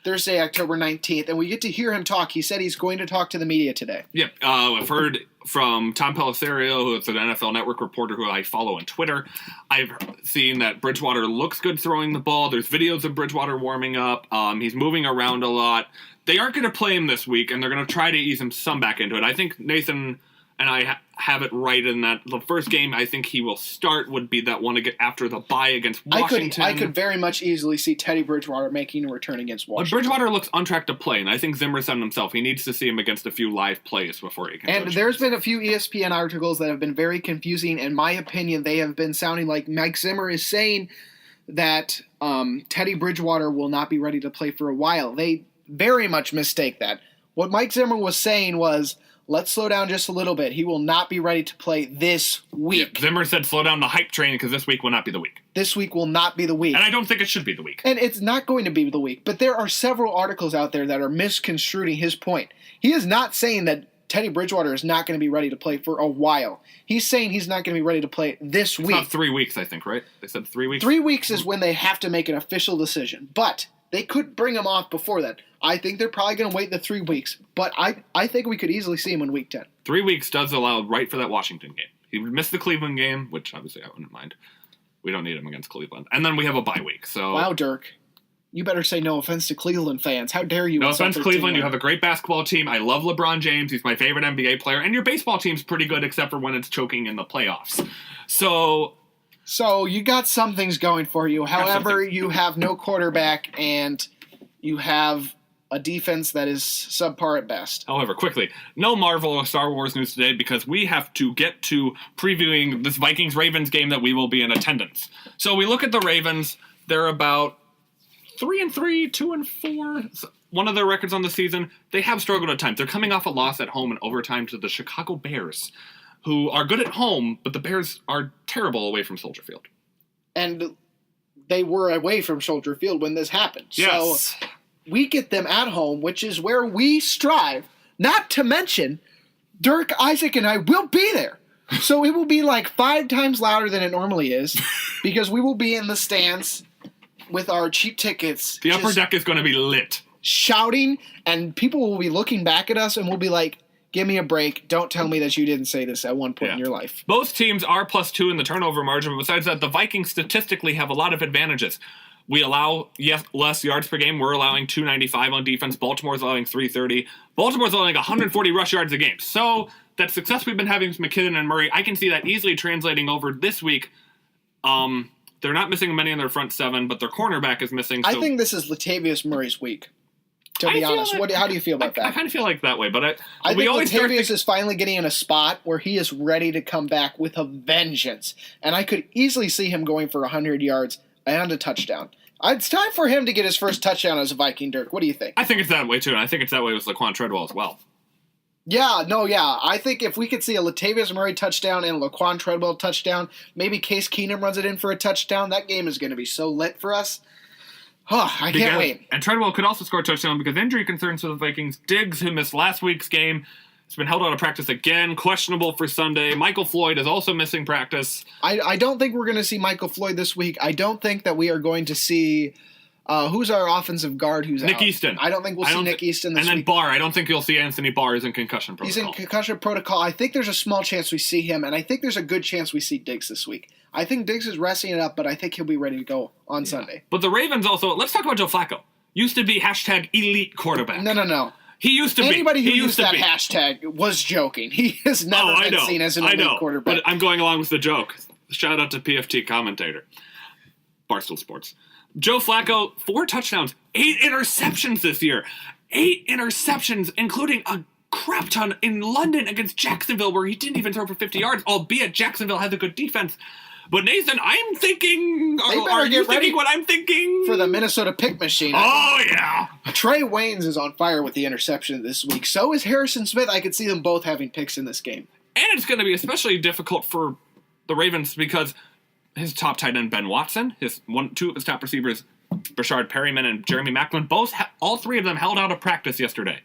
Speaker 1: Thursday, October 19th, and we get to hear him talk. He said he's going to talk to the media today.
Speaker 2: Yep. I've heard from Tom Pelissero, who is an NFL Network reporter who I follow on Twitter. I've seen that Bridgewater looks good throwing the ball. There's videos of Bridgewater warming up. He's moving around a lot. They aren't going to play him this week, and they're going to try to ease him some back into it. I think Nathan and I have it right in that the first game I think he will start would be that one after the bye against Washington.
Speaker 1: I could very much easily see Teddy Bridgewater making a return against Washington.
Speaker 2: But Bridgewater looks on track to play, and I think Zimmer said himself he needs to see him against a few live plays before he can.
Speaker 1: And there's been a few ESPN articles that have been very confusing. In my opinion, they have been sounding like Mike Zimmer is saying that Teddy Bridgewater will not be ready to play for a while. They very much mistake that. What Mike Zimmer was saying was, let's slow down just a little bit. He will not be ready to play this week.
Speaker 2: Yeah, Zimmer said slow down the hype train because this week will not be the week.
Speaker 1: This week will not be the week.
Speaker 2: And I don't think it should be the week.
Speaker 1: And it's not going to be the week. But there are several articles out there that are misconstruing his point. He is not saying that Teddy Bridgewater is not going to be ready to play for a while. He's saying he's not going to be ready to play this week.
Speaker 2: It's about 3 weeks, I think, right? They said 3 weeks?
Speaker 1: 3 weeks is when they have to make an official decision. But they could bring him off before that. I think they're probably going to wait the 3 weeks. But I think we could easily see him in Week 10.
Speaker 2: 3 weeks does allow right for that Washington game. He missed the Cleveland game, which obviously I wouldn't mind. We don't need him against Cleveland. And then we have a bye week. So
Speaker 1: wow, Dirk. You better say no offense to Cleveland fans. How dare you?
Speaker 2: No offense, Cleveland. You have a great basketball team. I love LeBron James. He's my favorite NBA player. And your baseball team's pretty good except for when it's choking in the playoffs. So
Speaker 1: you got some things going for you. However, you have no quarterback and you have a defense that is subpar at best.
Speaker 2: However, quickly, no Marvel or Star Wars news today because we have to get to previewing this Vikings-Ravens game that we will be in attendance. So we look at the Ravens. They're about 3-3, 2-4. One of their records on the season. They have struggled at times. They're coming off a loss at home in overtime to the Chicago Bears, who are good at home, but the Bears are terrible away from Soldier Field.
Speaker 1: And they were away from Soldier Field when this happened.
Speaker 2: Yes.
Speaker 1: So we get them at home, which is where we strive. Not to mention, Dirk, Isaac, and I will be there. So it will be like 5 times louder than it normally is because we will be in the stands with our cheap tickets.
Speaker 2: The upper deck is going to be lit.
Speaker 1: Shouting, and people will be looking back at us and will be like, give me a break. Don't tell me that you didn't say this at one point in your life.
Speaker 2: Both teams are +2 in the turnover margin, but besides that, the Vikings statistically have a lot of advantages. We allow less yards per game. We're allowing 295 on defense. Baltimore's allowing 330. Baltimore's allowing 140 rush yards a game. So that success we've been having with McKinnon and Murray, I can see that easily translating over this week. They're not missing many in their front 7, but their cornerback is missing. So
Speaker 1: I think this is Latavius Murray's week. To be honest, how do you feel about that?
Speaker 2: I kind of feel like that way, but
Speaker 1: I think Latavius is finally getting in a spot where he is ready to come back with a vengeance, and I could easily see him going for 100 yards and a touchdown. It's time for him to get his first touchdown as a Viking, Dirk. What do you think?
Speaker 2: I think it's that way too, and I think it's that way with Laquan Treadwell as well.
Speaker 1: Yeah. I think if we could see a Latavius Murray touchdown and a Laquan Treadwell touchdown, maybe Case Keenum runs it in for a touchdown, that game is going to be so lit for us. Oh, I can't wait.
Speaker 2: And Treadwell could also score a touchdown because injury concerns for the Vikings. Diggs, who missed last week's game, It's been held out of practice again, questionable for Sunday. Michael Floyd is also missing practice.
Speaker 1: I don't think we're going to see Michael Floyd this week. I don't think that we are going to see who's our offensive guard who's
Speaker 2: Nick
Speaker 1: out.
Speaker 2: Easton.
Speaker 1: I don't think we'll see Nick Easton this week.
Speaker 2: And then Barr. I don't think you'll see Anthony Barr is in concussion protocol.
Speaker 1: He's in concussion protocol. I think there's a small chance we see him, and I think there's a good chance we see Diggs this week. I think Diggs is resting it up, but I think he'll be ready to go on Sunday.
Speaker 2: But the Ravens also, let's talk about Joe Flacco. Used to be hashtag elite quarterback.
Speaker 1: No.
Speaker 2: He used to
Speaker 1: Anybody
Speaker 2: be.
Speaker 1: who used that hashtag was joking. He has never been seen as an elite quarterback.
Speaker 2: But I'm going along with the joke. Shout out to PFT commentator. Barstool Sports. Joe Flacco, 4 touchdowns, 8 interceptions this year. 8 interceptions, including a crap ton in London against Jacksonville, where he didn't even throw for 50 yards, albeit Jacksonville has a good defense. But Nathan, I'm thinking, are you thinking what I'm thinking?
Speaker 1: For the Minnesota pick machine.
Speaker 2: Oh, yeah.
Speaker 1: Trey Waynes is on fire with the interception this week. So is Harrison Smith. I could see them both having picks in this game.
Speaker 2: And it's going to be especially difficult for the Ravens because his top tight end, Ben Watson, two of his top receivers, Brashard Perryman and Jeremy Maclin, all 3 of them held out of practice yesterday.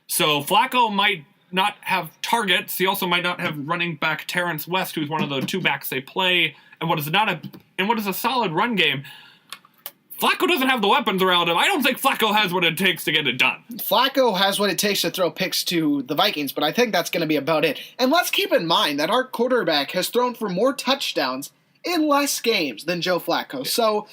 Speaker 2: So Flacco might not have targets. He also might not have running back Terrence West, who's one of the 2 backs they play, and what is a solid run game. Flacco doesn't have the weapons around him. I don't think Flacco has what it takes to get it done.
Speaker 1: Flacco has what it takes to throw picks to the Vikings, but I think that's going to be about it. And let's keep in mind that our quarterback has thrown for more touchdowns in less games than Joe Flacco. So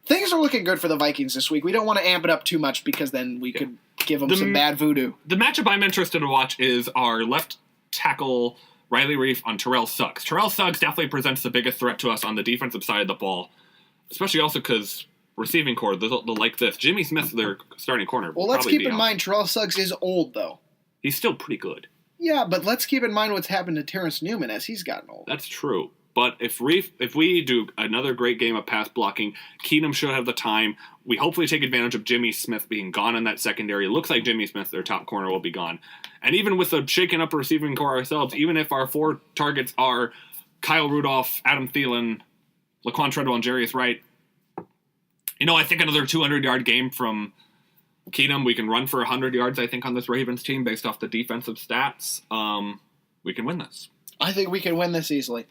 Speaker 1: things are looking good for the Vikings this week. We don't want to amp it up too much because then we could give them some bad voodoo.
Speaker 2: The matchup I'm interested to watch is our left tackle Riley Reif on Terrell Suggs. Terrell Suggs definitely presents the biggest threat to us on the defensive side of the ball, especially also because receiving core, they'll like this. Jimmy Smith, their starting corner.
Speaker 1: Well, let's keep in mind Terrell Suggs is old, though.
Speaker 2: He's still pretty good.
Speaker 1: Yeah, but let's keep in mind what's happened to Terrence Newman as he's gotten old.
Speaker 2: That's true. But if we do another great game of pass blocking, Keenum should have the time. We hopefully take advantage of Jimmy Smith being gone in that secondary. It looks like Jimmy Smith, their top corner, will be gone. And even with the shaken up receiving core ourselves, even if our 4 targets are Kyle Rudolph, Adam Thielen, Laquan Treadwell, and Jarius Wright, I think another 200-yard game from Keenum. We can run for 100 yards, I think, on this Ravens team based off the defensive stats. We can win this.
Speaker 1: I think we can win this easily.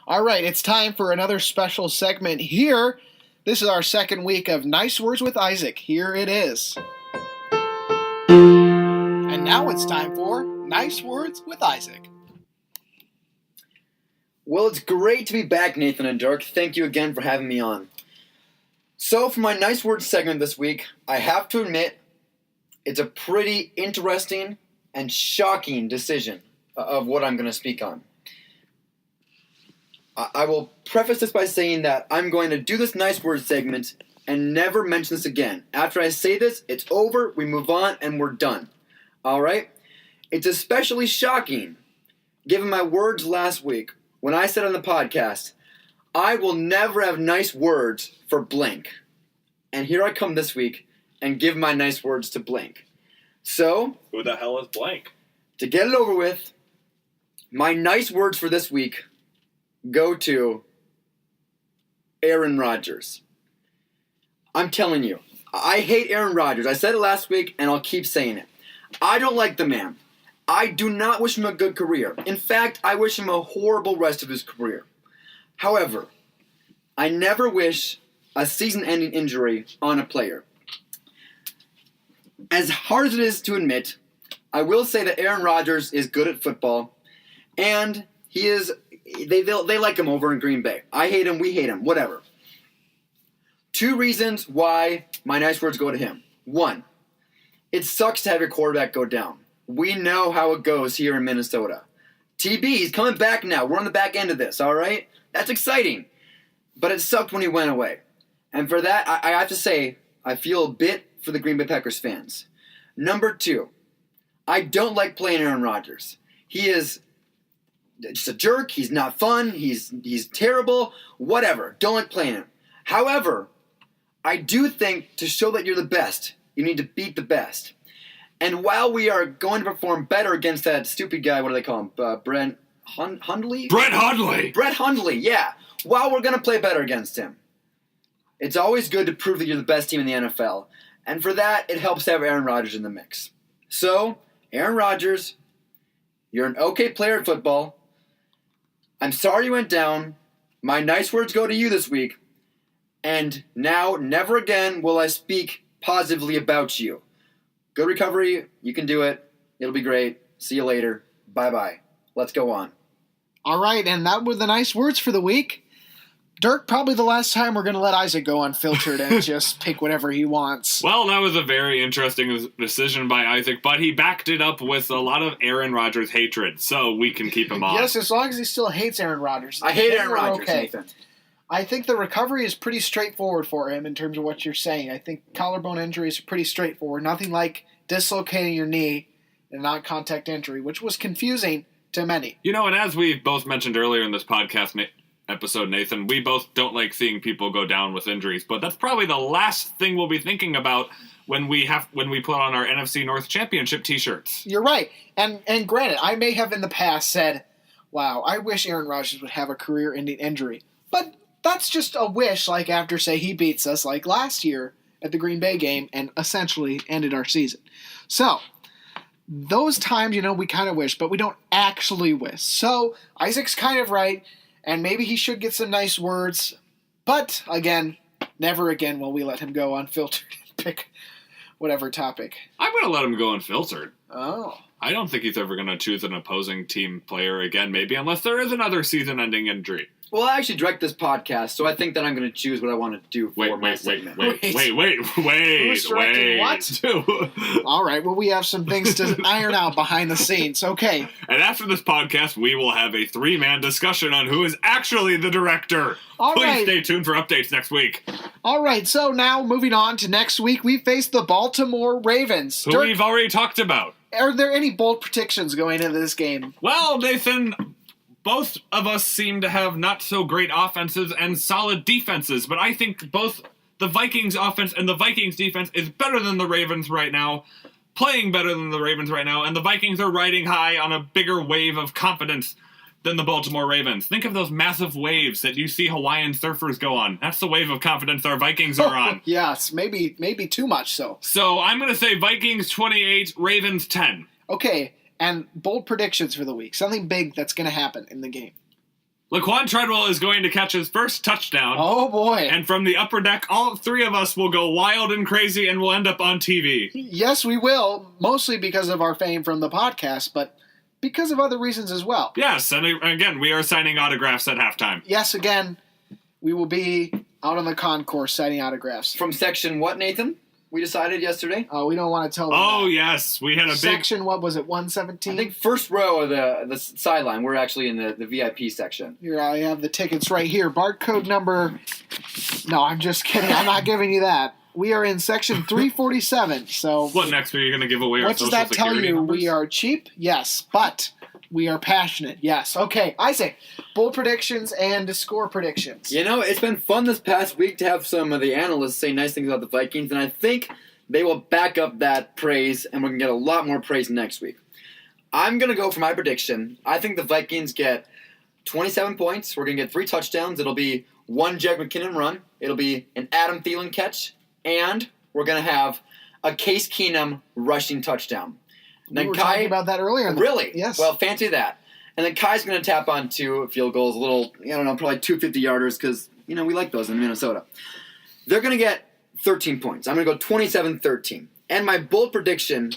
Speaker 1: All right, it's time for another special segment here. This is our second week of Nice Words with Isaac. Here it is. And now it's time for Nice Words with Isaac.
Speaker 3: Well, it's great to be back, Nathan and Dirk. Thank you again for having me on. So, for my Nice Words segment this week, I have to admit, it's a pretty interesting and shocking decision of what I'm going to speak on. I will preface this by saying that I'm going to do this Nice Words segment and never mention this again. After I say this, it's over, we move on, and we're done. Alright? It's especially shocking, given my words last week, when I said on the podcast, I will never have nice words for blank. And here I come this week and give my nice words to blank. So,
Speaker 2: who the hell is blank?
Speaker 3: To get it over with, my nice words for this week go to Aaron Rodgers. I'm telling you, I hate Aaron Rodgers. I said it last week, and I'll keep saying it. I don't like the man. I do not wish him a good career. In fact, I wish him a horrible rest of his career. However, I never wish a season-ending injury on a player. As hard as it is to admit, I will say that Aaron Rodgers is good at football, and he is. They like him over in Green Bay. I hate him, we hate him, whatever. 2 reasons why my nice words go to him. 1, it sucks to have your quarterback go down. We know how it goes here in Minnesota. TB, he's coming back now. We're on the back end of this, all right? That's exciting. But it sucked when he went away. And for that, I have to say, I feel a bit for the Green Bay Packers fans. Number 2, I don't like playing Aaron Rodgers. He is just a jerk. He's not fun. He's terrible. Whatever. Don't like playing him. However, I do think to show that you're the best, you need to beat the best. And while we are going to perform better against that stupid guy, what do they call him? Brett Hundley?
Speaker 2: Brett Hundley!
Speaker 3: Brett Hundley, yeah. While we're going to play better against him. It's always good to prove that you're the best team in the NFL. And for that, it helps to have Aaron Rodgers in the mix. So, Aaron Rodgers, You're an okay player at football. I'm sorry you went down. My nice words go to you this week. And now, never again will I speak positively about you. Good recovery. You can do it. It'll be great. See you later. Bye-bye. Let's go on.
Speaker 1: All right, and that were the nice words for the week. Dirk, probably the last time we're going to let Isaac go unfiltered and just pick whatever he wants.
Speaker 2: Well, that was a very interesting decision by Isaac, but he backed it up with a lot of Aaron Rodgers hatred, so we can keep him on.
Speaker 1: Yes, as long as he still hates Aaron Rodgers.
Speaker 3: I hate Aaron
Speaker 1: We're
Speaker 3: Rodgers,
Speaker 1: okay.
Speaker 3: Nathan.
Speaker 1: I think the recovery is pretty straightforward for him in terms of what you're saying. I think collarbone injuries are pretty straightforward. Nothing like dislocating your knee in a non-contact injury, which was confusing to many.
Speaker 2: You know, and as we both mentioned earlier in this podcast episode, Nathan, we both don't like seeing people go down with injuries, but that's probably the last thing we'll be thinking about when we put on our NFC North Championship t-shirts.
Speaker 1: You're right. And granted, I may have in the past said, wow, I wish Aaron Rodgers would have a career-ending injury. But that's just a wish, like after, say, he beats us like last year at the Green Bay game and essentially ended our season. So, those times, we kind of wish, but we don't actually wish. So, Isaac's kind of right. And maybe he should get some nice words. But, again, never again will we let him go unfiltered and pick whatever topic.
Speaker 2: I'm going to let him go unfiltered.
Speaker 1: Oh.
Speaker 2: I don't think he's ever going to choose an opposing team player again, maybe, unless there is another season-ending injury.
Speaker 3: Well, I actually direct this podcast, so I think that I'm going to choose what I want to do for my segment.
Speaker 2: Wait.
Speaker 1: Who's directing what? All right, well, we have some things to iron out behind the scenes. Okay.
Speaker 2: And after this podcast, we will have a 3-man discussion on who is actually the director.
Speaker 1: All
Speaker 2: Please
Speaker 1: right.
Speaker 2: stay tuned for updates next week.
Speaker 1: All right, so now moving on to next week, we face the Baltimore Ravens.
Speaker 2: Who we've already talked about.
Speaker 1: Are there any bold predictions going into this game?
Speaker 2: Well, Nathan, both of us seem to have not so great offenses and solid defenses, but I think both the Vikings offense and the Vikings defense is better than the Ravens right now, playing better than the Ravens right now, and the Vikings are riding high on a bigger wave of confidence than the Baltimore Ravens. Think of those massive waves that you see Hawaiian surfers go on. That's the wave of confidence our Vikings are on.
Speaker 1: Yes, maybe too much so.
Speaker 2: So I'm going to say Vikings 28, Ravens 10.
Speaker 1: Okay, and bold predictions for the week. Something big that's going to happen in the game.
Speaker 2: Laquan Treadwell is going to catch his first touchdown.
Speaker 1: Oh, boy.
Speaker 2: And from the upper deck, all 3 of us will go wild and crazy and we'll end up on TV.
Speaker 1: Yes, we will, mostly because of our fame from the podcast, but because of other reasons as well.
Speaker 2: Yes, and again, we are signing autographs at halftime.
Speaker 1: Yes, again, we will be out on the concourse signing autographs.
Speaker 3: From section what, Nathan? We decided yesterday?
Speaker 1: Oh, we don't want to tell them
Speaker 2: Oh,
Speaker 1: that.
Speaker 2: yes, we had a big...
Speaker 1: Section, what was it, 117?
Speaker 3: I think first row of the sideline. We're actually in the VIP section.
Speaker 1: Here, I have the tickets right here. Barcode number... No, I'm just kidding. I'm not giving you that. We are in section 347, so...
Speaker 2: What next? Are you going to give away our
Speaker 1: What does
Speaker 2: social
Speaker 1: that tell
Speaker 2: security
Speaker 1: you?
Speaker 2: numbers?
Speaker 1: We are cheap? Yes, but we are passionate. Yes. Okay, Isaac, bold predictions and score predictions.
Speaker 3: You know, it's been fun this past week to have some of the analysts say nice things about the Vikings, and I think they will back up that praise, and we're going to get a lot more praise next week. I'm going to go for my prediction. I think the Vikings get 27 points. We're going to get 3 touchdowns. It'll be 1 Jerick McKinnon run. It'll be an Adam Thielen catch. And we're going to have a Case Keenum rushing touchdown.
Speaker 1: We were talking about that earlier.
Speaker 3: Really?
Speaker 1: Yes.
Speaker 3: Well, fancy that. And then Kai's going to tap on 2 field goals, probably 2 50-yarders because, we like those in Minnesota. They're going to get 13 points. I'm going to go 27-13. And my bold prediction,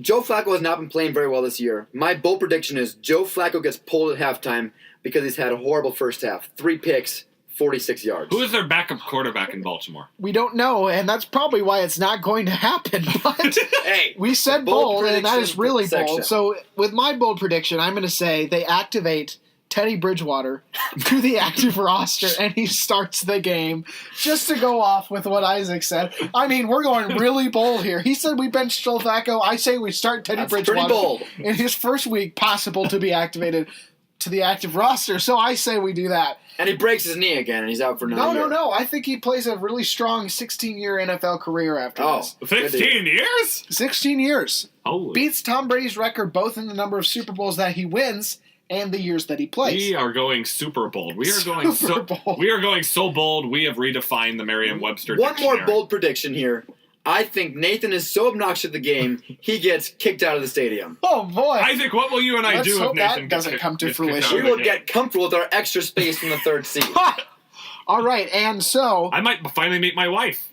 Speaker 3: Joe Flacco has not been playing very well this year. My bold prediction is Joe Flacco gets pulled at halftime because he's had a horrible first half. 3 picks, 46 yards.
Speaker 2: Who is their backup quarterback in Baltimore?
Speaker 1: We don't know, and that's probably why it's not going to happen. But
Speaker 3: Hey,
Speaker 1: we said
Speaker 3: bold
Speaker 1: bold, and that is
Speaker 3: prediction
Speaker 1: really
Speaker 3: section.
Speaker 1: bold. So with my bold prediction, I'm going to say they activate Teddy Bridgewater to the active roster, and he starts the game just to go off with what Isaac said. I mean, we're going really bold here. He said we bench Joe Flacco. I say we start Teddy
Speaker 3: That's
Speaker 1: Bridgewater
Speaker 3: pretty bold.
Speaker 1: in his first week possible to be activated to the active roster. So I say we do that.
Speaker 3: And he breaks his knee again, and he's out for another year.
Speaker 1: No. I think he plays a really strong 16-year NFL career after this.
Speaker 2: 15 years?
Speaker 1: 16 years.
Speaker 2: Holy.
Speaker 1: Beats Tom Brady's record both in the number of Super Bowls that he wins and the years that he plays.
Speaker 2: We are going super bold. We are going
Speaker 1: Super bold.
Speaker 2: We are going so bold. We have redefined the Merriam-Webster
Speaker 3: One more
Speaker 2: dictionary.
Speaker 3: bold prediction here. I think Nathan is so obnoxious at the game, he gets kicked out of the stadium.
Speaker 1: Oh boy!
Speaker 2: Isaac, what will you and I
Speaker 1: Let's
Speaker 2: do if
Speaker 1: hope
Speaker 2: Nathan
Speaker 1: that doesn't come to
Speaker 2: gets kicked out
Speaker 1: fruition.
Speaker 2: of
Speaker 3: We
Speaker 2: the
Speaker 3: will
Speaker 2: game?
Speaker 3: get comfortable with our extra space from the third seat.
Speaker 1: All right, and so
Speaker 2: I might finally meet my wife.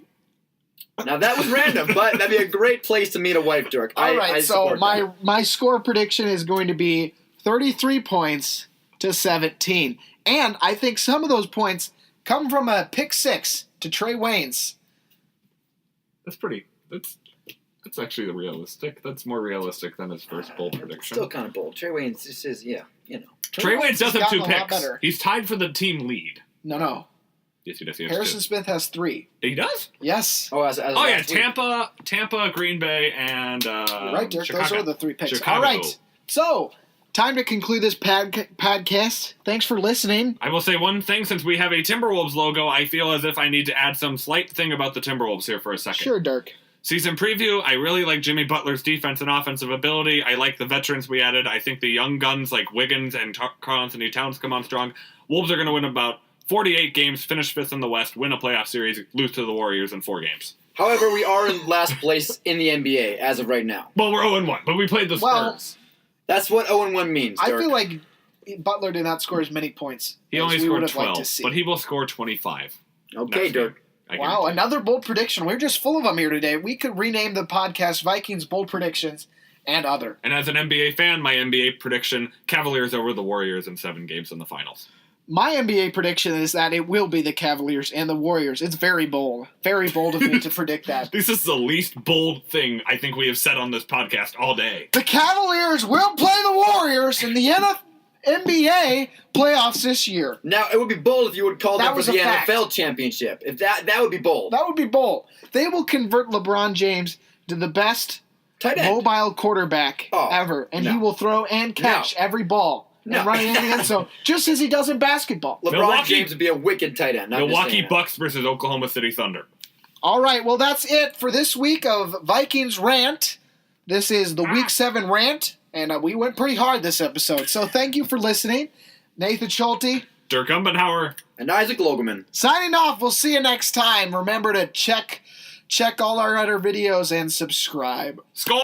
Speaker 3: Now that was random, but that'd be a great place to meet a wife, Dirk.
Speaker 1: all right.
Speaker 3: I
Speaker 1: So
Speaker 3: support that.
Speaker 1: my score prediction is going to be 33 points to 17, and I think some of those points come from a pick six to Trey Waynes.
Speaker 2: That's pretty. That's actually realistic. That's more realistic than his first bold prediction.
Speaker 3: Still kind of bold. Trey Waynes, this is,
Speaker 2: Trey Waynes does
Speaker 1: has
Speaker 2: have 2
Speaker 1: gotten a lot
Speaker 2: picks.
Speaker 1: better.
Speaker 2: He's tied for the team lead.
Speaker 1: No.
Speaker 2: Yes, he does. He has
Speaker 1: Harrison
Speaker 2: 2.
Speaker 1: Smith has 3.
Speaker 2: He does?
Speaker 1: Yes.
Speaker 3: Oh, as
Speaker 2: Oh, yeah.
Speaker 3: last week.
Speaker 2: Tampa, Green Bay, and
Speaker 1: You're right, Dirk.
Speaker 2: Chicago.
Speaker 1: Those are the 3 picks.
Speaker 2: Chicago.
Speaker 1: All right. So, time to conclude this podcast. Thanks for listening.
Speaker 2: I will say one thing. Since we have a Timberwolves logo, I feel as if I need to add some slight thing about the Timberwolves here for a second.
Speaker 1: Sure, Dirk.
Speaker 2: Season preview, I really like Jimmy Butler's defense and offensive ability. I like the veterans we added. I think the young guns like Wiggins and Karl-Anthony Towns come on strong. Wolves are going to win about 48 games, finish 5th in the West, win a playoff series, lose to the Warriors in 4 games.
Speaker 3: However, we are in last place in the NBA as of right now.
Speaker 2: Well, we're 0-1, but we played the
Speaker 1: Well,
Speaker 2: Spurs.
Speaker 3: That's what 0-1 means,
Speaker 1: I
Speaker 3: Dirk.
Speaker 1: feel like Butler did not score as many points
Speaker 2: He
Speaker 1: as
Speaker 2: only
Speaker 1: we would
Speaker 2: scored
Speaker 1: have liked
Speaker 2: 12,
Speaker 1: to see.
Speaker 2: but he will score 25.
Speaker 3: Okay,
Speaker 2: next
Speaker 3: Dirk.
Speaker 2: game. I
Speaker 1: Wow,
Speaker 2: guarantee.
Speaker 1: another bold prediction. We're just full of them here today. We could rename the podcast Vikings Bold Predictions and Other.
Speaker 2: And as an NBA fan, my NBA prediction, Cavaliers over the Warriors in 7 games in the finals.
Speaker 1: My NBA prediction is that it will be the Cavaliers and the Warriors. It's very bold. Very bold of me to predict that.
Speaker 2: This is the least bold thing I think we have said on this podcast all day.
Speaker 1: The Cavaliers will play the Warriors in the NBA playoffs this year.
Speaker 3: Now, it would be bold if you would call
Speaker 1: That
Speaker 3: that for
Speaker 1: was
Speaker 3: the
Speaker 1: a fact.
Speaker 3: NFL championship. If that would be bold.
Speaker 1: That would be bold. They will convert LeBron James to the best
Speaker 3: Tight end.
Speaker 1: mobile quarterback
Speaker 3: Oh,
Speaker 1: ever, and
Speaker 3: no.
Speaker 1: he will throw and catch every ball
Speaker 3: No.
Speaker 1: and run it in the end zone, just as he does in basketball.
Speaker 3: LeBron
Speaker 2: Milwaukee-
Speaker 3: James would be a wicked tight end. I'm just
Speaker 2: Milwaukee
Speaker 3: saying that.
Speaker 2: Bucks versus Oklahoma City Thunder.
Speaker 1: All right, well, that's it for this week of Vikings Rant. This is the Week 7 rant, and we went pretty hard this episode. So thank you for listening. Nathan Schulte,
Speaker 2: Dirk Umbenhauer.
Speaker 3: And Isaac Logeman.
Speaker 1: signing off. We'll see you next time. Remember to check all our other videos and subscribe.
Speaker 2: Skol!